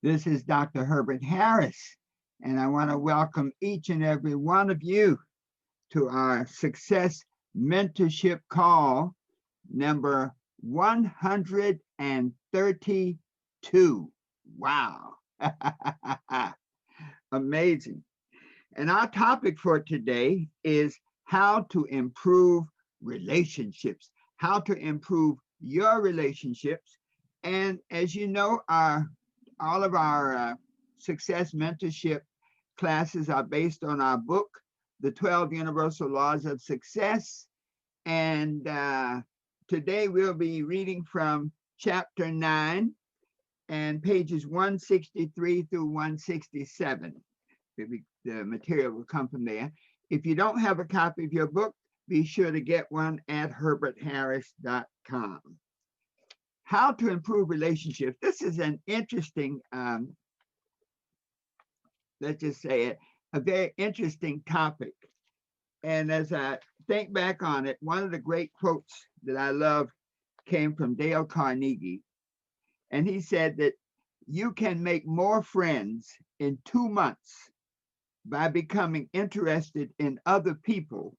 This is Dr. Herbert Harris, and I want to welcome each and every one of you to our Success Mentorship Call number 132. Wow. Amazing. And our topic for today is how to improve relationships, how to improve your relationships. And as you know, all of our success mentorship classes are based on our book, The 12 Universal Laws of Success. And today we'll be reading from chapter 9 and pages 163 through 167. The material will come from there. If you don't have a copy of your book, be sure to get one at herbertharris.com. How to improve relationships. This is an interesting, let's just say it, a very interesting topic. And as I think back on it, one of the great quotes that I love came from Dale Carnegie. And he said that you can make more friends in 2 months by becoming interested in other people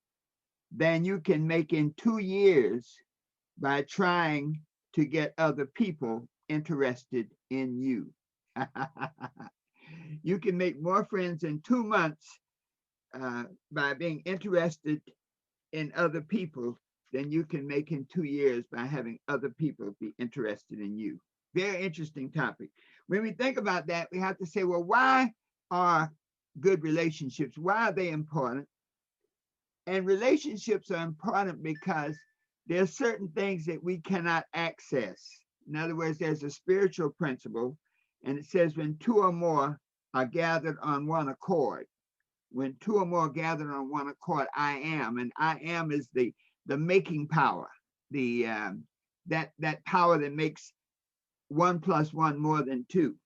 than you can make in 2 years by trying to get other people interested in you. You can make more friends in 2 months by being interested in other people than you can make in 2 years by having other people be interested in you. Very interesting topic. When we think about that, we have to say, well, why are good relationships? Why are they important? And relationships are important because there are certain things that we cannot access. In other words, there's a spiritual principle, and it says when 2 or more are gathered on one accord. When 2 or more gathered on one accord, I am. And I am is the making power, the that power that makes 1 + 1 more than 2.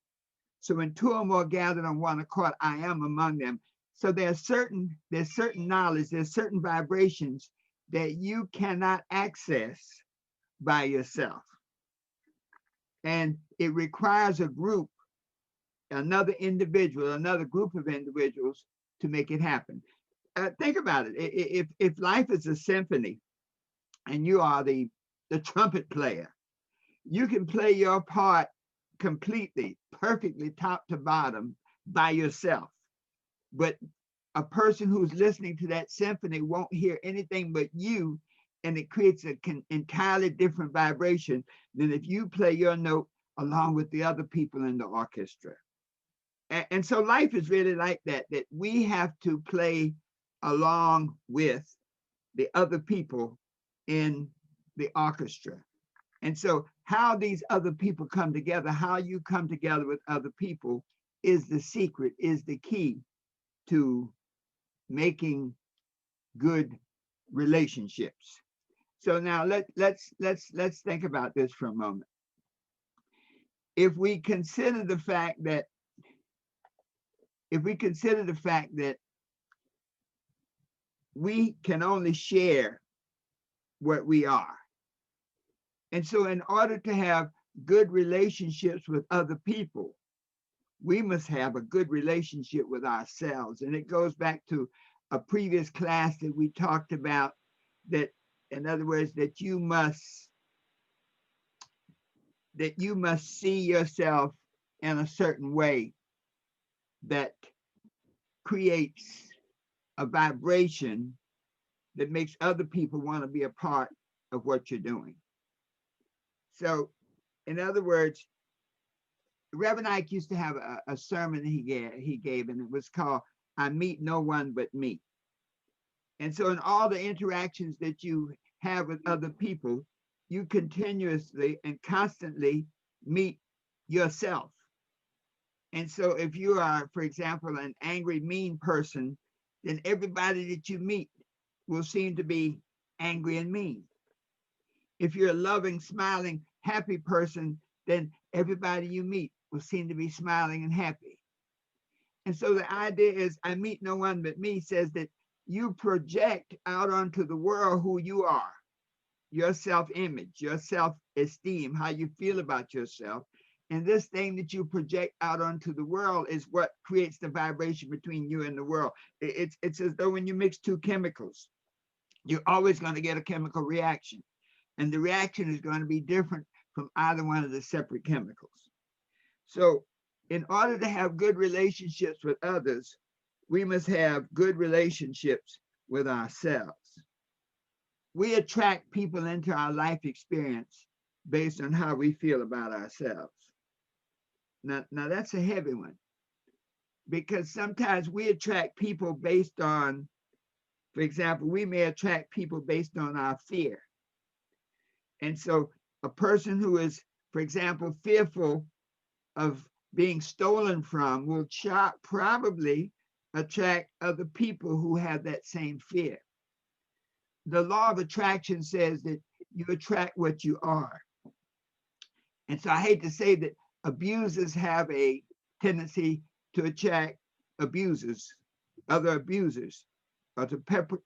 So when 2 or more gathered on one accord, I am among them. So there's certain knowledge, there's certain vibrations that you cannot access by yourself. And it requires a group, another individual, another group of individuals to make it happen. Think about it. If life is a symphony and you are the trumpet player, you can play your part completely, perfectly, top to bottom by yourself. But a person who's listening to that symphony won't hear anything but you, and it creates an entirely different vibration than if you play your note along with the other people in the orchestra. And so life is really like that we have to play along with the other people in the orchestra. And so how these other people come together, how you come together with other people is the secret, is the key to making good relationships. So now let's think about this for a moment. If we consider the fact that we can only share what we are. And so in order to have good relationships with other people, we must have a good relationship with ourselves. And it goes back to a previous class that we talked about, that, in other words, that you must see yourself in a certain way that creates a vibration that makes other people want to be a part of what you're doing. So, in other words, Reverend Ike used to have a sermon he gave, and it was called "I Meet No One But Me." And so in all the interactions that you have with other people, you continuously and constantly meet yourself. And so if you are, for example, an angry, mean person, then everybody that you meet will seem to be angry and mean. If you're a loving, smiling, happy person, then everybody you meet will seem to be smiling and happy. And so the idea is, I meet no one but me, says that you project out onto the world who you are, your self-image, your self-esteem, how you feel about yourself. And this thing that you project out onto the world is what creates the vibration between you and the world. It's as though when you mix two chemicals, you're always going to get a chemical reaction. And the reaction is going to be different from either one of the separate chemicals. So in order to have good relationships with others, we must have good relationships with ourselves. We attract people into our life experience based on how we feel about ourselves. Now that's a heavy one, because sometimes we attract people based on, for example, we may attract people based on our fear. And so a person who is, for example, fearful of being stolen from will probably attract other people who have that same fear. The law of attraction says that you attract what you are. And so I hate to say that abusers have a tendency to attract abusers, other abusers, or to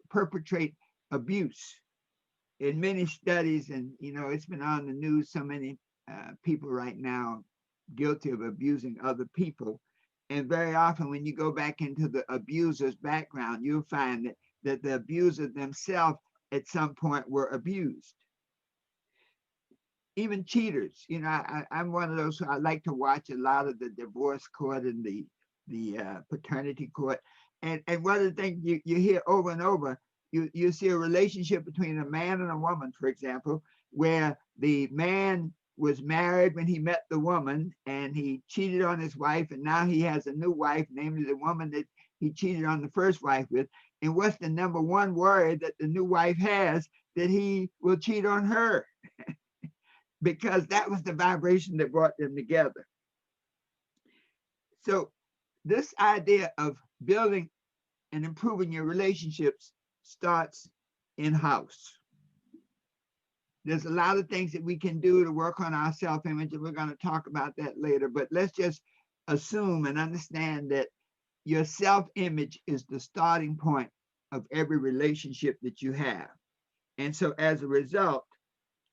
perpetrate abuse. In many studies, and it's been on the news, so many people right now guilty of abusing other people. And very often when you go back into the abuser's background, you'll find that the abuser themselves at some point were abused. Even cheaters, I'm one of those who I like to watch a lot of the divorce court and the paternity court. And one of the things you hear over and over, you see a relationship between a man and a woman, for example, where the man was married when he met the woman and he cheated on his wife, and now he has a new wife, namely the woman that he cheated on the first wife with. And what's the number one worry that the new wife has? That he will cheat on her. Because that was the vibration that brought them together. So this idea of building and improving your relationships starts in-house. There's a lot of things that we can do to work on our self-image, and we're going to talk about that later. But let's just assume and understand that your self-image is the starting point of every relationship that you have. And so as a result,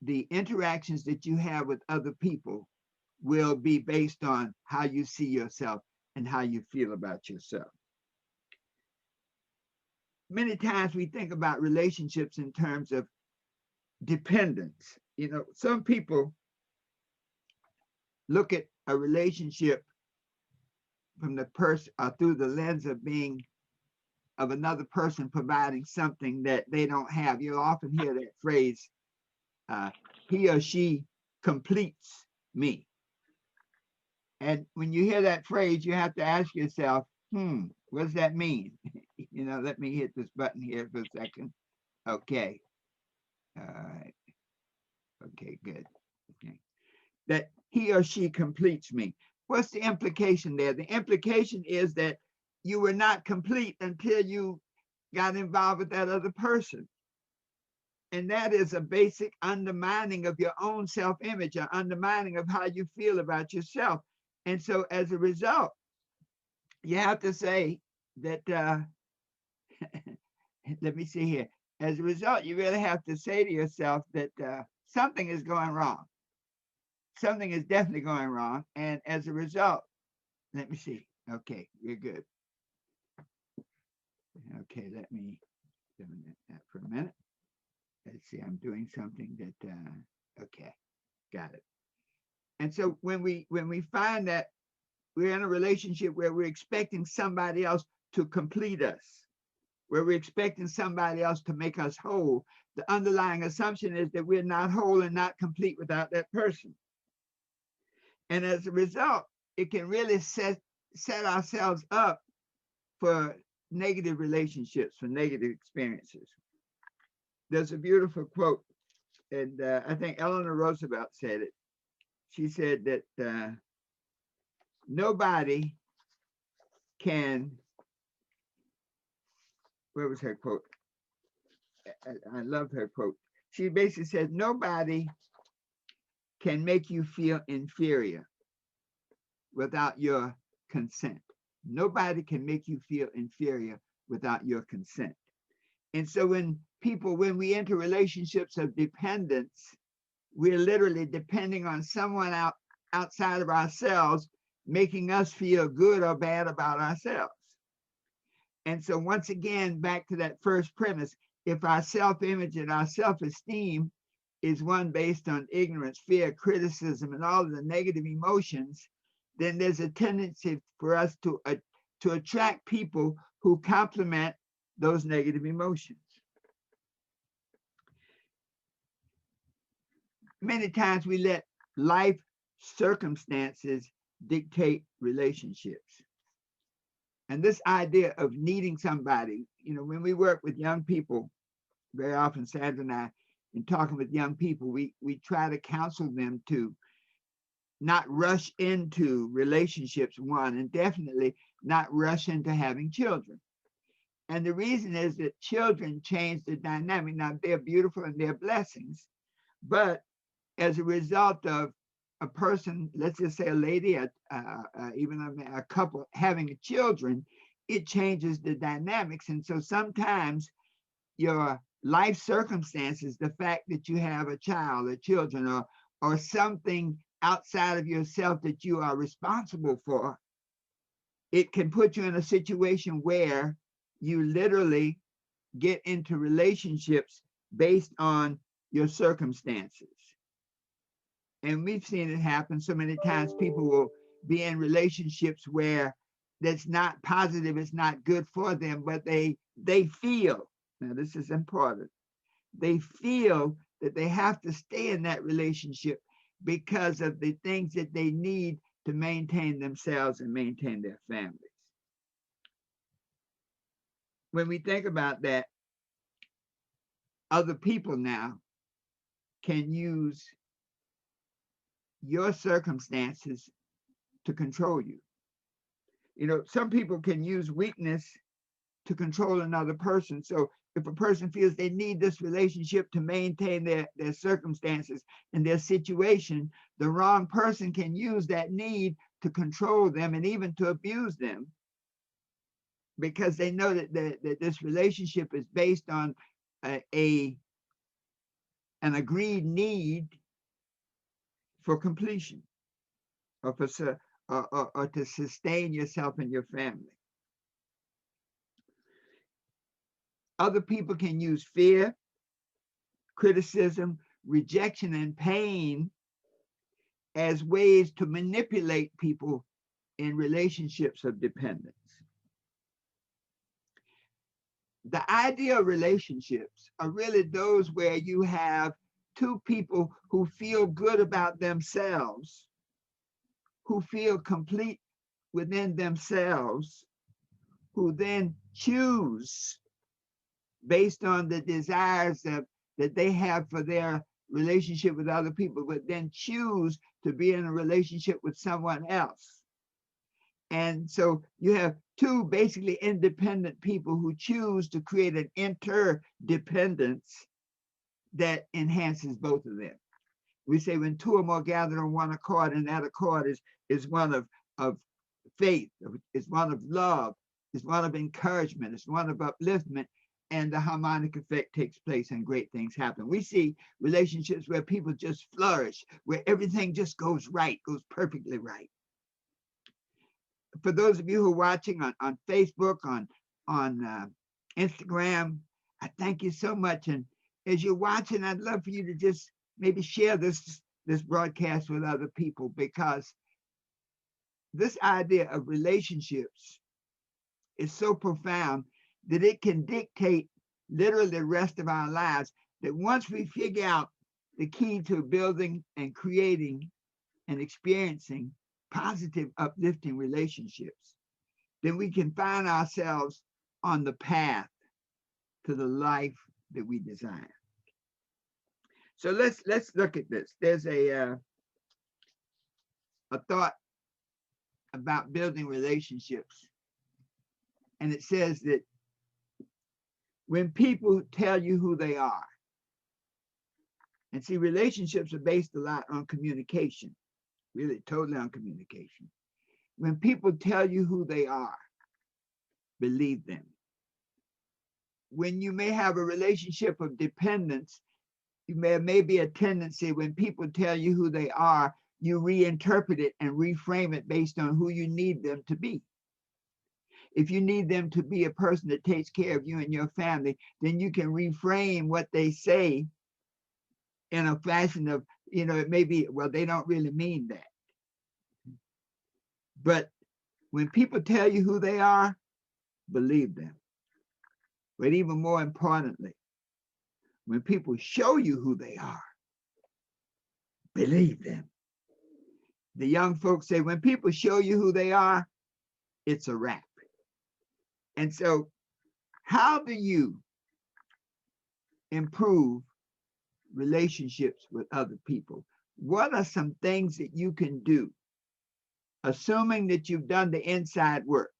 the interactions that you have with other people will be based on how you see yourself and how you feel about yourself. Many times we think about relationships in terms of dependence. Some people look at a relationship from the person or through the lens of being of another person providing something that they don't have. You'll often hear that phrase, he or she completes me. And when you hear that phrase, you have to ask yourself, what does that mean? Let me hit this button here for a second. Okay. All right. Okay, good. Okay. That he or she completes me. What's the implication there? The implication is that you were not complete until you got involved with that other person. And that is a basic undermining of your own self-image, an undermining of how you feel about yourself. And so as a result, you have to say that, let me see here. As a result, you really have to say to yourself that something is going wrong. Something is definitely going wrong. And as a result, let me see. Okay, you're good. Okay, let me eliminate that for a minute. Let's see, I'm doing something that, okay, got it. And so when we find that we're in a relationship where we're expecting somebody else to complete us, where we're expecting somebody else to make us whole, the underlying assumption is that we're not whole and not complete without that person. And as a result, it can really set ourselves up for negative relationships, for negative experiences. There's a beautiful quote, and I think Eleanor Roosevelt said it. She said that nobody can, where was her quote? I love her quote. She basically said, nobody can make you feel inferior without your consent. Nobody can make you feel inferior without your consent. And so when we enter relationships of dependence, we're literally depending on someone outside of ourselves, making us feel good or bad about ourselves. And so once again, back to that first premise, if our self-image and our self-esteem is one based on ignorance, fear, criticism, and all of the negative emotions, then there's a tendency for us to attract people who complement those negative emotions. Many times we let life circumstances dictate relationships. And this idea of needing somebody, when we work with young people, very often Sandra and I, in talking with young people, we try to counsel them to not rush into relationships, one, and definitely not rush into having children. And the reason is that children change the dynamic. Now, they're beautiful and they're blessings, but as a result of a person, let's just say a lady, even a couple having children, it changes the dynamics. And so sometimes your life circumstances, the fact that you have a child or children or something outside of yourself that you are responsible for, it can put you in a situation where you literally get into relationships based on your circumstances. And we've seen it happen so many times. People will be in relationships where that's not positive, it's not good for them, but they feel, now this is important, they feel that they have to stay in that relationship because of the things that they need to maintain themselves and maintain their families. When we think about that, other people now can use your circumstances to control you. Some people can use weakness to control another person. So if a person feels they need this relationship to maintain their circumstances and their situation, the wrong person can use that need to control them and even to abuse them, because they know that this relationship is based on an agreed need for completion or to sustain yourself and your family. Other people can use fear, criticism, rejection, and pain as ways to manipulate people in relationships of dependence. The ideal relationships are really those where you have two people who feel good about themselves, who feel complete within themselves, who then choose based on the desires that they have for their relationship with other people, but then choose to be in a relationship with someone else. And so you have two basically independent people who choose to create an interdependence that enhances both of them. We say when two or more gather on one accord, and that accord is one of faith, it's one of love, it's one of encouragement, it's one of upliftment, and the harmonic effect takes place and great things happen. We see relationships where people just flourish, where everything just goes right, goes perfectly right. For those of you who are watching on Facebook, on Instagram, I thank you so much. And as you're watching, I'd love for you to just maybe share this broadcast with other people, because this idea of relationships is so profound that it can dictate literally the rest of our lives. That once we figure out the key to building and creating and experiencing positive, uplifting relationships, then we can find ourselves on the path to the life that we desire. So let's look at this. There's a thought about building relationships, and it says that when people tell you who they are, and see, relationships are based a lot on communication, really totally on communication. When people tell you who they are, believe them. When you may have a relationship of dependence, there may be a tendency when people tell you who they are you reinterpret it and reframe it based on who you need them to be. If you need them to be a person that takes care of you and your family, then you can reframe what they say in a fashion of, it may be, well, they don't really mean that. But when people tell you who they are, believe them. But even more importantly, when people show you who they are, believe them. The young folks say, when people show you who they are, it's a wrap. And so, how do you improve relationships with other people? What are some things that you can do, assuming that you've done the inside work,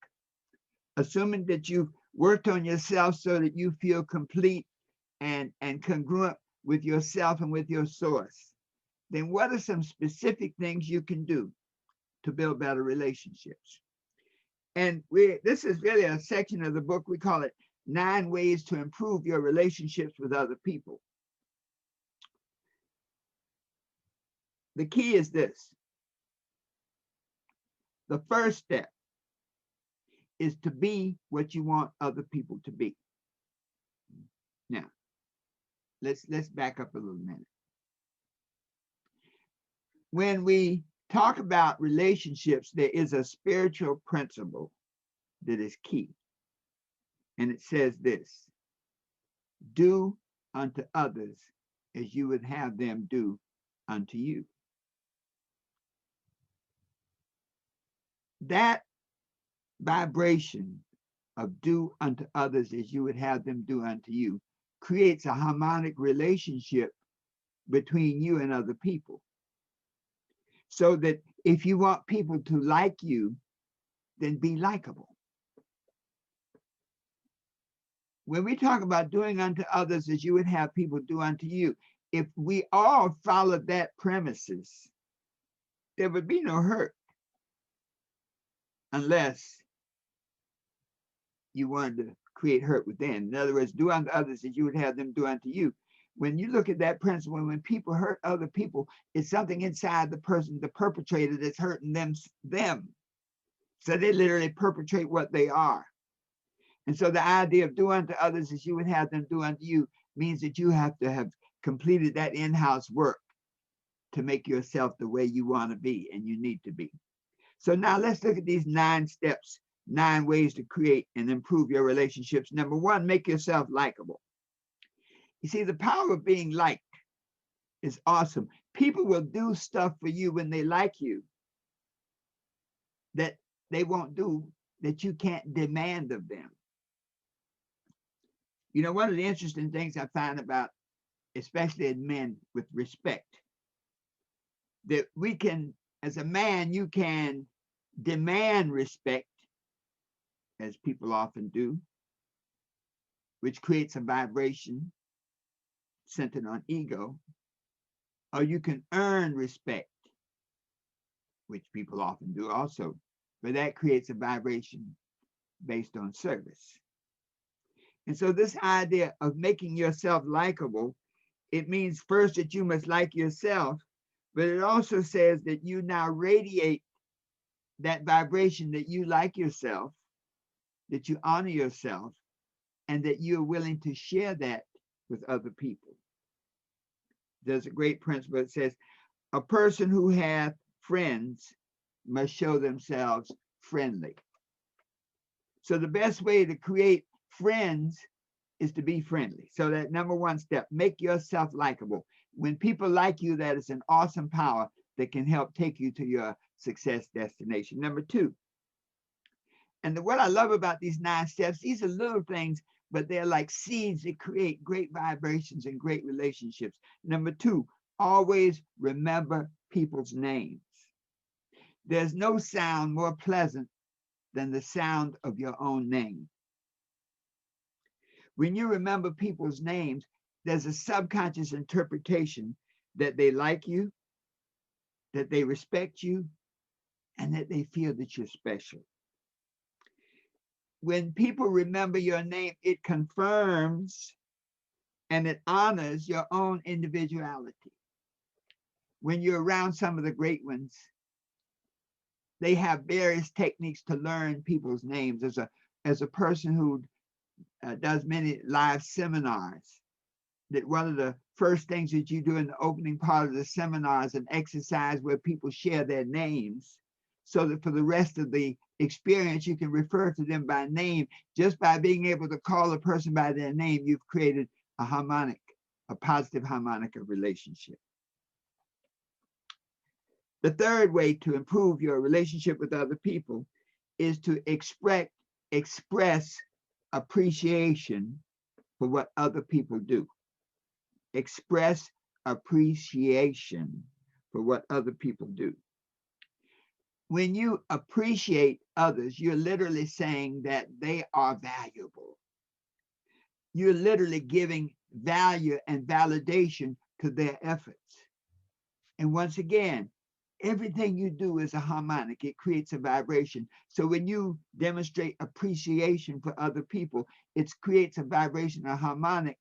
assuming that you've worked on yourself so that you feel complete and congruent with yourself and with your source? Then what are some specific things you can do to build better relationships? And this is really a section of the book, we call it 9 Ways to Improve Your Relationships with Other People. The key is this. The first step is to be what you want other people to be. Now, let's back up a little minute. When we talk about relationships, there is a spiritual principle that is key. And it says this: do unto others as you would have them do unto you. That vibration of do unto others as you would have them do unto you creates a harmonic relationship between you and other people. So that if you want people to like you, then be likable. When we talk about doing unto others as you would have people do unto you, if we all followed that premises, there would be no hurt, unless you wanted to create hurt within. In other words, do unto others as you would have them do unto you. When you look at that principle, when people hurt other people, it's something inside the person, the perpetrator, that's hurting them. So they literally perpetrate what they are. And so the idea of do unto others as you would have them do unto you means that you have to have completed that in-house work to make yourself the way you want to be and you need to be. So now let's look at these 9 steps, 9 ways to create and improve your relationships. Number 1, make yourself likable. You see, the power of being liked is awesome. People will do stuff for you when they like you that they won't do, that you can't demand of them. One of the interesting things I find about, especially in men, with respect, that we can, as a man, you can demand respect, as people often do, which creates a vibration centered on ego, or you can earn respect, which people often do also, but that creates a vibration based on service. And so this idea of making yourself likable, it means first that you must like yourself, but it also says that you now radiate that vibration, that you like yourself, that you honor yourself, and that you're willing to share that with other people. There's a great principle that says, a person who hath friends must show themselves friendly. So the best way to create friends is to be friendly. So that number 1 step, make yourself likable. When people like you, that is an awesome power that can help take you to your success destination. Number 2, and what I love about these 9 steps, these are little things, but they're like seeds that create great vibrations and great relationships. Number 2, always remember people's names. There's no sound more pleasant than the sound of your own name. When you remember people's names, there's a subconscious interpretation that they like you, that they respect you, and that they feel that you're special. When people remember your name, it confirms and it honors your own individuality. when you're around some of the great ones, they have various techniques to learn people's names. As a person who does many live seminars, that one of the first things that you do in the opening part of the seminar is an exercise where people share their names, so that for the rest of the experience, you can refer to them by name. Just by being able to call a person by their name, you've created a harmonic, a positive harmonic of relationship. The third way to improve your relationship with other people is to express appreciation for what other people do. Express appreciation for what other people do. When you appreciate others, you're literally saying that they are valuable. You're literally giving value and validation to their efforts. And once again, everything you do is a harmonic. It creates a vibration. So when you demonstrate appreciation for other people, it creates a vibration, a harmonic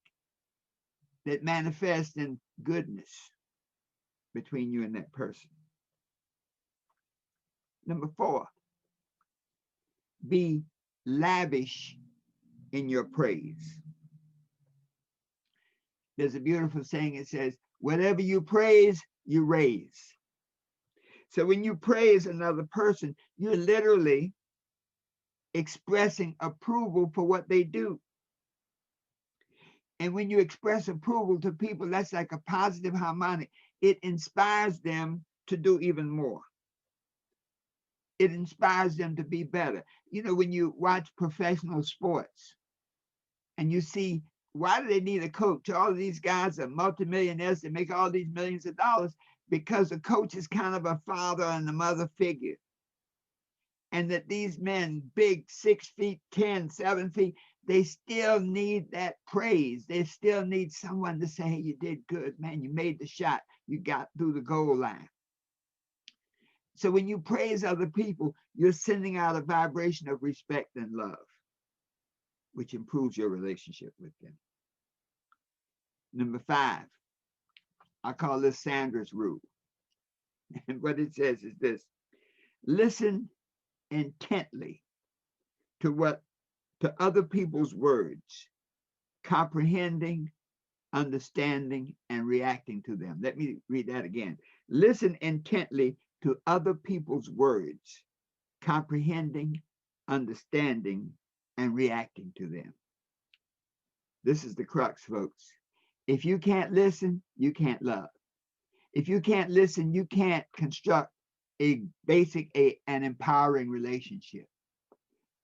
that manifests in goodness between you and that person. Number 4, be lavish in your praise. There's a beautiful saying. It says, whatever you praise, you raise. So when you praise another person, you're literally expressing approval for what they do. And when you express approval to people, that's like a positive harmonic. It inspires them to do even more. It inspires them to be better. You know, when you watch professional sports and you see, why do they need a coach? All of these guys are multimillionaires. They make all these millions of dollars because the coach is kind of a father and a mother figure. And that these men, big, 6 feet, 10, 7 feet, they still need that praise. They still need someone to say, hey, you did good, man. You made the shot. You got through the goal line. So when you praise other people, you're sending out a vibration of respect and love, which improves your relationship with them. Number 5, I call this Sandra's rule. And what it says is this: listen intently to other people's words, comprehending, understanding, and reacting to them. Let me read that again. Listen intently to other people's words, comprehending, understanding, and reacting to them. This is the crux, folks. If you can't listen, you can't love. If you can't listen, you can't construct an empowering relationship.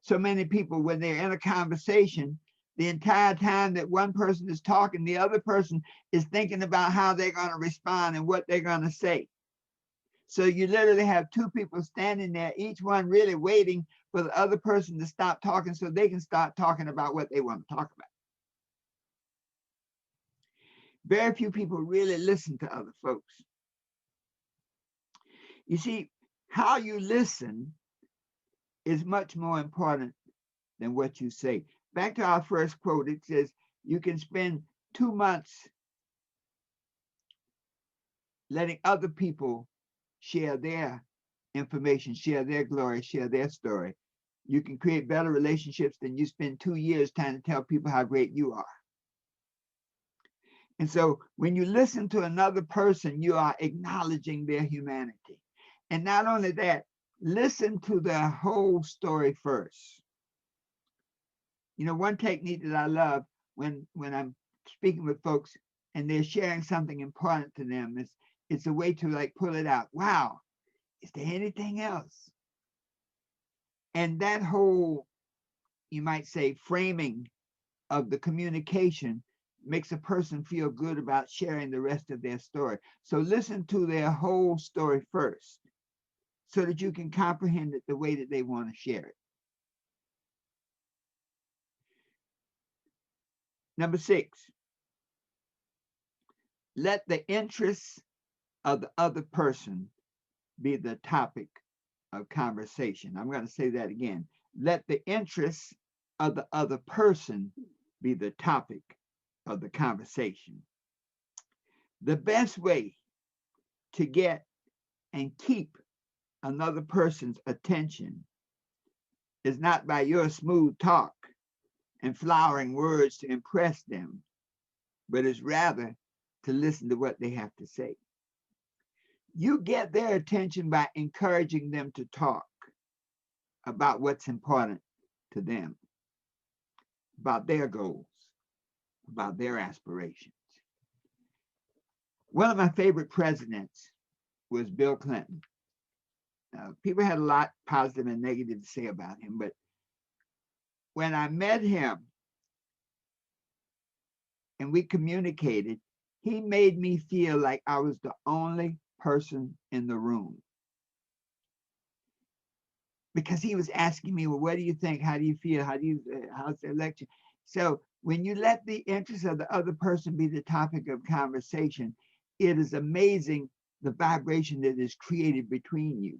So many people, when they're in a conversation, the entire time that one person is talking, the other person is thinking about how they're going to respond and what they're going to say. So you literally have 2 people standing there, each one really waiting for the other person to stop talking so they can start talking about what they want to talk about. Very few people really listen to other folks. You see, how you listen is much more important than what you say. Back to our first quote, it says, you can spend 2 months letting other people share their information, share their glory, share their story. You can create better relationships than you spend 2 years trying to tell people how great you are. And so when you listen to another person, you are acknowledging their humanity. And not only that, listen to their whole story first. You know, one technique that I love when I'm speaking with folks and they're sharing something important to them, it's a way to like pull it out. Wow, is there anything else? And that whole, you might say, framing of the communication makes a person feel good about sharing the rest of their story. So listen to their whole story first so that you can comprehend it the way that they want to share it. Number 6, let the interests of the other person be the topic of conversation. I'm going to say that again. Let the interests of the other person be the topic of the conversation. The best way to get and keep another person's attention is not by your smooth talk and flowering words to impress them, but is rather to listen to what they have to say. You get their attention by encouraging them to talk about what's important to them, about their goals, about their aspirations. One of my favorite presidents was Bill Clinton. People had a lot positive and negative to say about him, but when I met him and we communicated, he made me feel like I was the only person in the room. Because he was asking me, well, what do you think? How do you feel? How's the election? So when you let the interest of the other person be the topic of conversation, it is amazing the vibration that is created between you.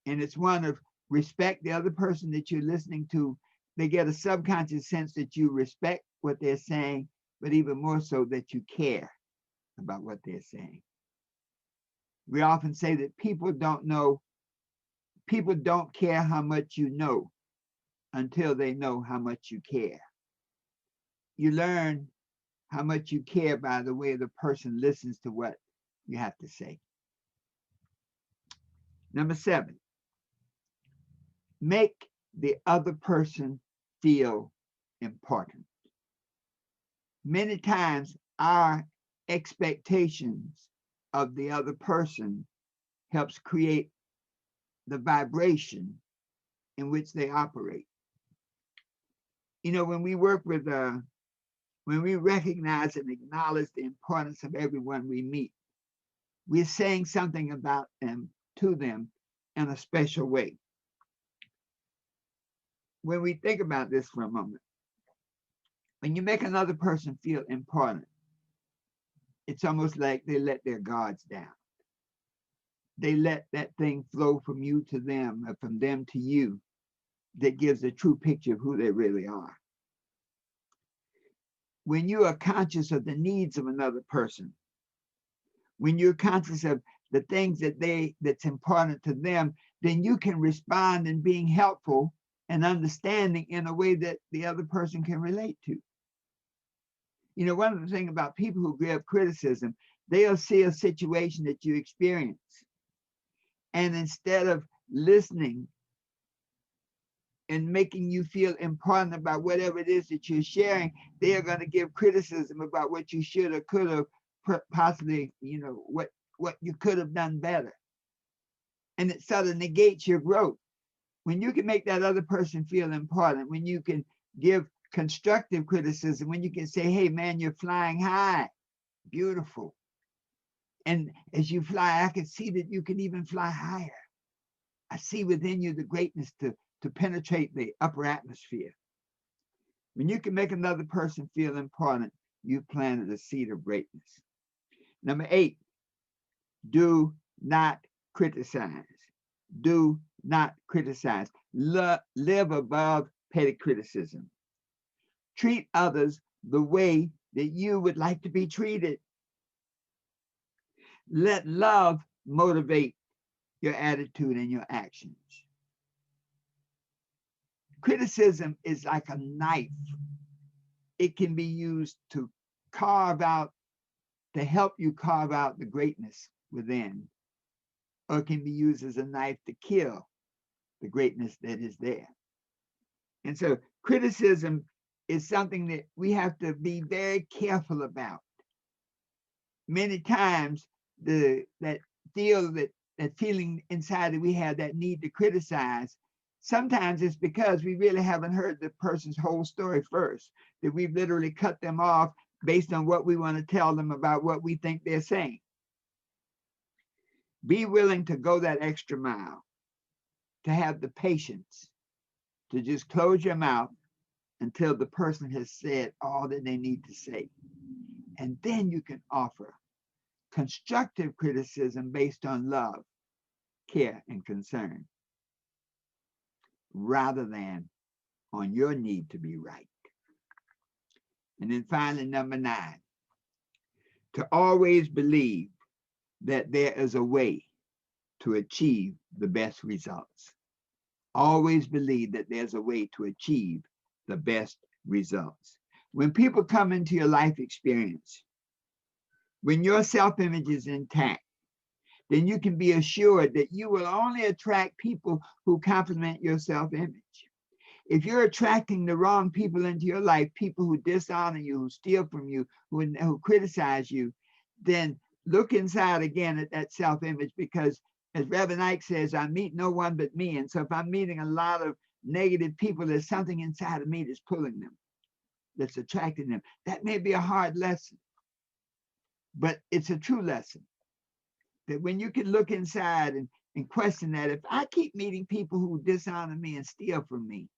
And it's one of respect the other person that you're listening to. They get a subconscious sense that you respect what they're saying, but even more so that you care about what they're saying. We often say that people don't care how much you know until they know how much you care. You learn how much you care by the way the person listens to what you have to say. Number 7, make the other person feel important. Many times our expectations of the other person helps create the vibration in which they operate. You know, when we work with, when we recognize and acknowledge the importance of everyone we meet, we're saying something about them, to them, in a special way. When we think about this for a moment, when you make another person feel important, it's almost like they let their guards down. They let that thing flow from you to them, or from them to you, that gives a true picture of who they really are. When you are conscious of the needs of another person, when you're conscious of the things that's important to them, then you can respond in being helpful and understanding in a way that the other person can relate to. You know, one of the things about people who give criticism, they'll see a situation that you experience, and instead of listening and making you feel important about whatever it is that you're sharing, they are going to give criticism about what you should or could have possibly, you know, what you could have done better. And it sort of negates your growth. When you can make that other person feel important, when you can give constructive criticism, when you can say, hey man, you're flying high, beautiful. And as you fly, I can see that you can even fly higher. I see within you the greatness to penetrate the upper atmosphere. When you can make another person feel important, you've planted a seed of greatness. Number 8, do not criticize. Do not criticize. Live above petty criticism. Treat others the way that you would like to be treated. Let love motivate your attitude and your actions. Criticism is like a knife. It can be used to help you carve out the greatness within, or it can be used as a knife to kill the greatness that is there. And so criticism is something that we have to be very careful about. Many times that feeling inside that we have, that need to criticize, sometimes it's because we really haven't heard the person's whole story first, that we've literally cut them off based on what we want to tell them about what we think they're saying. Be willing to go that extra mile, to have the patience to just close your mouth until the person has said all that they need to say. And then you can offer constructive criticism based on love, care, and concern, rather than on your need to be right. And then finally, number 9, to always believe that there is a way to achieve the best results. Always believe that there's a way to achieve the best results. When people come into your life experience, when your self-image is intact, then you can be assured that you will only attract people who complement your self-image. If you're attracting the wrong people into your life, people who dishonor you, who steal from you, who criticize you, then look inside again at that self-image, because as Reverend Ike says, I meet no one but me. And so if I'm meeting a lot of negative people, there's something inside of me that's pulling them, that's attracting them. That may be a hard lesson, but it's a true lesson. That when you can look inside and question that, if I keep meeting people who dishonor me and steal from me,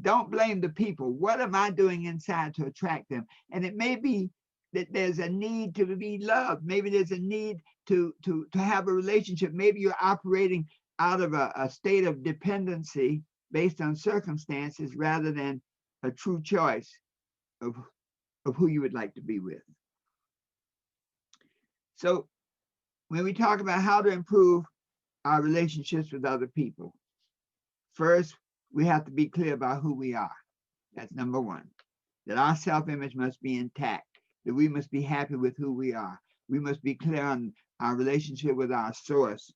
don't blame the people. What am I doing inside to attract them? And it may be that there's a need to be loved. Maybe there's a need to have a relationship. Maybe you're operating out of a state of dependency based on circumstances rather than a true choice of who you would like to be with. So when we talk about how to improve our relationships with other people, first, we have to be clear about who we are. That's number one. That our self-image must be intact. That we must be happy with who we are. We must be clear on our relationship with our source,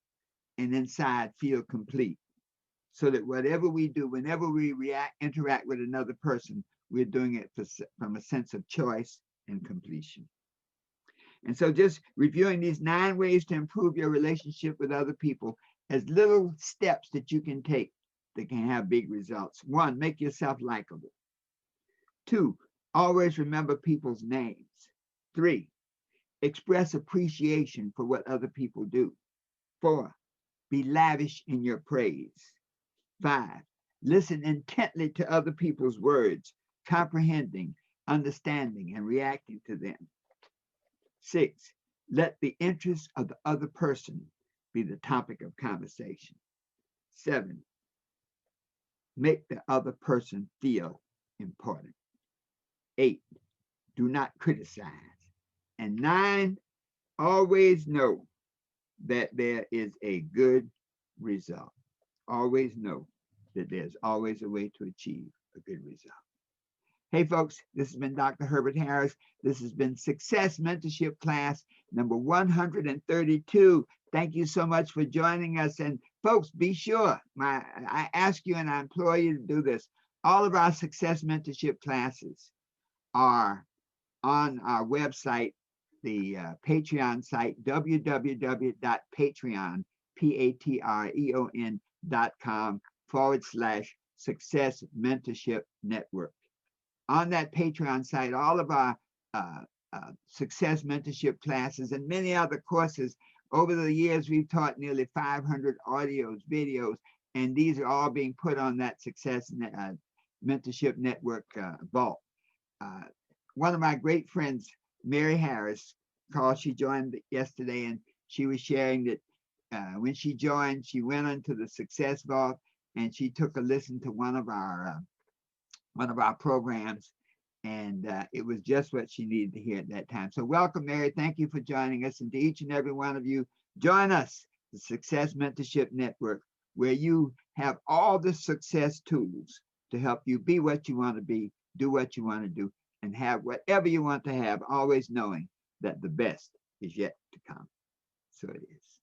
and inside feel complete. So that whatever we do, whenever we interact with another person, we're doing it from a sense of choice and completion. And so just reviewing these 9 ways to improve your relationship with other people as little steps that you can take that can have big results. 1, make yourself likable. 2, always remember people's names. 3, express appreciation for what other people do. 4, be lavish in your praise. 5, listen intently to other people's words, comprehending, understanding, and reacting to them. 6, let the interests of the other person be the topic of conversation. 7, make the other person feel important. 8, do not criticize. And 9, always know that there is a good result. Always know that there's always a way to achieve a good result. Hey folks, this has been Dr. Herbert Harris. This has been Success Mentorship Class number 132. Thank you so much for joining us. And folks, be sure, I ask you and I implore you to do this. All of our Success Mentorship classes are on our website, the Patreon site, www.patreon.com/Success Mentorship Network. On that Patreon site, all of our Success Mentorship classes and many other courses. Over the years, we've taught nearly 500 audios, videos, and these are all being put on that Success Mentorship Network vault. One of my great friends, Mary Harris, she joined yesterday, and she was sharing that when she joined, she went into the Success Vault and she took a listen to one of our programs, and it was just what she needed to hear at that time. So welcome, Mary. Thank you for joining us. And to each and every one of you, join us, the Success Mentorship Network, where you have all the success tools to help you be what you want to be, do what you want to do, and have whatever you want to have, always knowing that the best is yet to come. So it is.